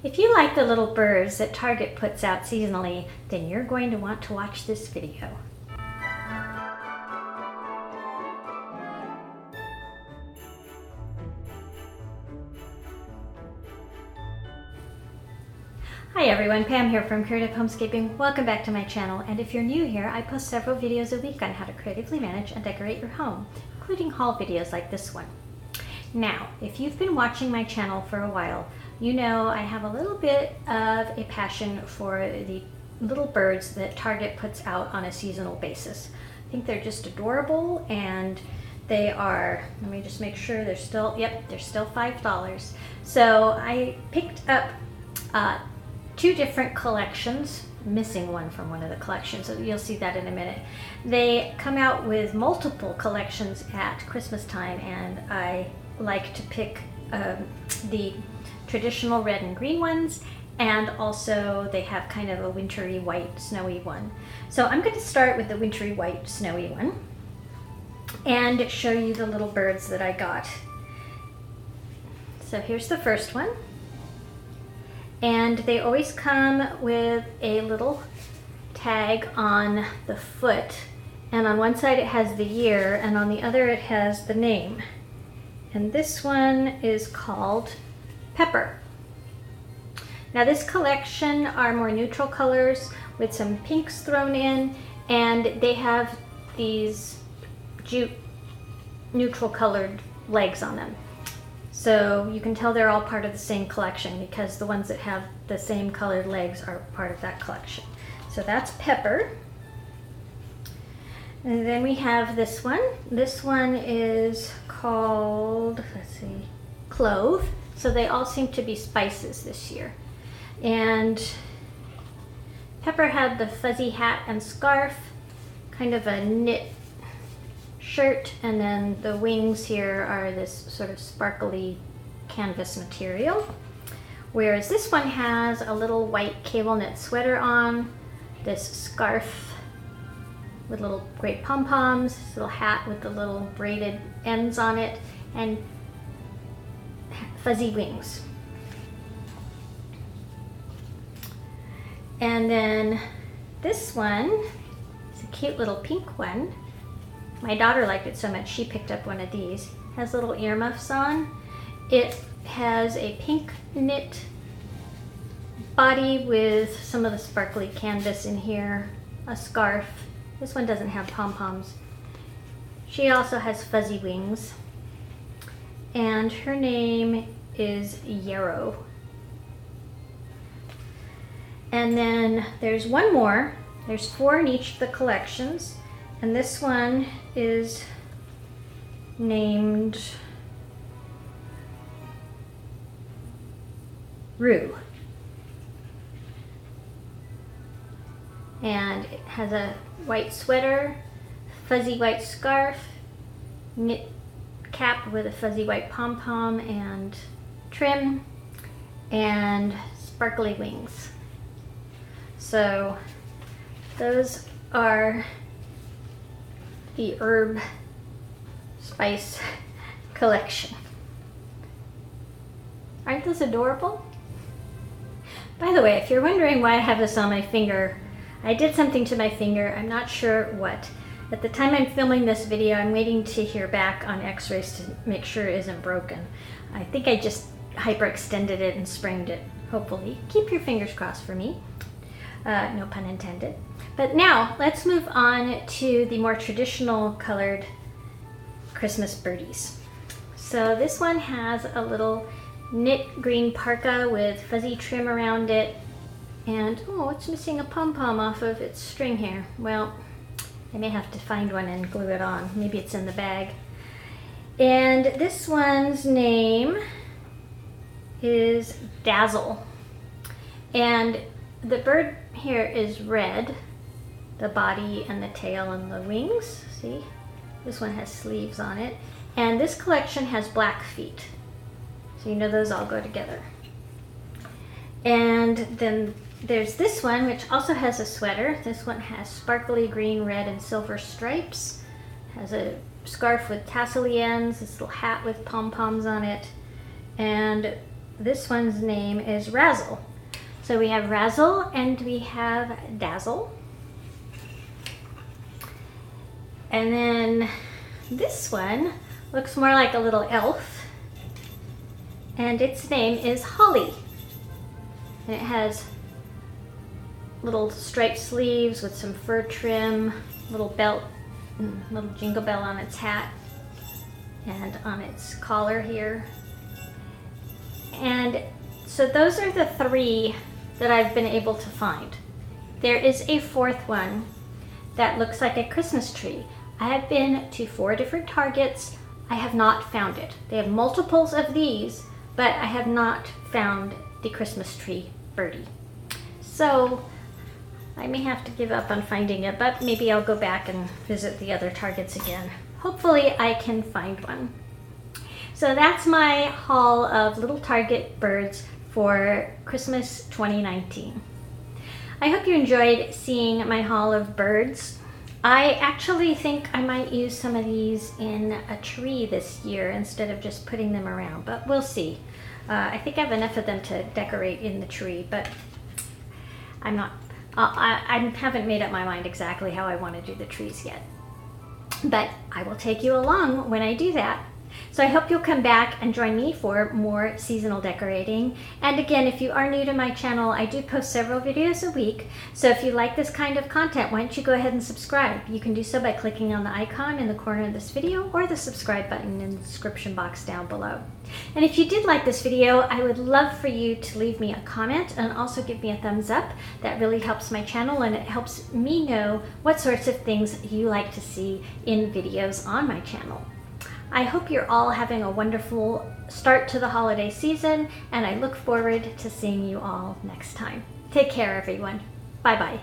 If you like the little birds that Target puts out seasonally, then you're going to want to watch this video. Hi everyone, Pam here from Creative Homescaping. Welcome back to my channel, and if you're new here, I post several videos a week on how to creatively manage and decorate your home, including haul videos like this one. Now, if you've been watching my channel for a while, you know I have a little bit of a passion for the little birds that Target puts out on a seasonal basis. I think they're just adorable, and they are, let me just make sure they're still, yep, they're still $5. So I picked up two different collections, missing one from one of the collections, so you'll see that in a minute. They come out with multiple collections at Christmas time, and I like to pick the traditional red and green ones, and also they have kind of a wintry white snowy one. So I'm going to start with the wintry white snowy one and show you the little birds that I got. So here's the first one. And they always come with a little tag on the foot, and on one side it has the year and on the other it has the name. And this one is called Pepper. Now this collection are more neutral colors with some pinks thrown in, and they have these jute neutral colored legs on them. So you can tell they're all part of the same collection because the ones that have the same colored legs are part of that collection. So that's Pepper. And then we have this one. This one is called, let's see, Clove. So they all seem to be spices this year. And Pepper had the fuzzy hat and scarf, kind of a knit shirt, and then the wings here are this sort of sparkly canvas material. Whereas this one has a little white cable knit sweater on, this scarf with little great pom-poms, this little hat with the little braided ends on it, and fuzzy wings. And then this one is a cute little pink one. My daughter liked it so much she picked up one of these. It has little earmuffs on. It has a pink knit body with some of the sparkly canvas in here, a scarf. This one doesn't have pom-poms. She also has fuzzy wings, and her name is Yarrow. And then there's one more. There's 4 in each of the collections, and this one is named Rue. And it has a white sweater, fuzzy white scarf, knit cap with a fuzzy white pom-pom and trim, and sparkly wings. So those are the herb spice collection. Aren't those adorable? By the way, if you're wondering why I have this on my finger, I did something to my finger. I'm not sure what. At the time I'm filming this video, I'm waiting to hear back on x-rays to make sure it isn't broken. I think I just hyperextended it and sprained it, hopefully. Keep your fingers crossed for me. No pun intended. But now let's move on to the more traditional colored Christmas birdies. So this one has a little knit green parka with fuzzy trim around it, and oh, it's missing a pom-pom off of its string here. Well, I may have to find one and glue it on. Maybe it's in the bag. And this one's name is Dazzle. And the bird here is red, the body and the tail and the wings. See? This one has sleeves on it. And this collection has black feet. So you know those all go together. And then there's this one, which also has a sweater. This one has sparkly green, red, and silver stripes. Has a scarf with tassel ends, this little hat with pom-poms on it. And this one's name is Razzle. So we have Razzle and we have Dazzle. And then this one looks more like a little elf, and its name is Holly. And it has little striped sleeves with some fur trim, little belt, little jingle bell on its hat and on its collar here. And so those are the three that I've been able to find. There is a fourth one that looks like a Christmas tree. I have been to 4 different Targets. I have not found it. They have multiples of these, but I have not found the Christmas tree birdie. So I may have to give up on finding it, but maybe I'll go back and visit the other Targets again. Hopefully I can find one. So that's my haul of little Target birds for Christmas 2019. I hope you enjoyed seeing my haul of birds. I actually think I might use some of these in a tree this year instead of just putting them around, but we'll see. I think I have enough of them to decorate in the tree, but I haven't made up my mind exactly how I want to do the trees yet. But I will take you along when I do that. So I hope you'll come back and join me for more seasonal decorating. And again, if you are new to my channel, I do post several videos a week. So if you like this kind of content, why don't you go ahead and subscribe? You can do so by clicking on the icon in the corner of this video or the subscribe button in the description box down below. And if you did like this video, I would love for you to leave me a comment and also give me a thumbs up. That really helps my channel and it helps me know what sorts of things you like to see in videos on my channel. I hope you're all having a wonderful start to the holiday season, and I look forward to seeing you all next time. Take care, everyone. Bye-bye.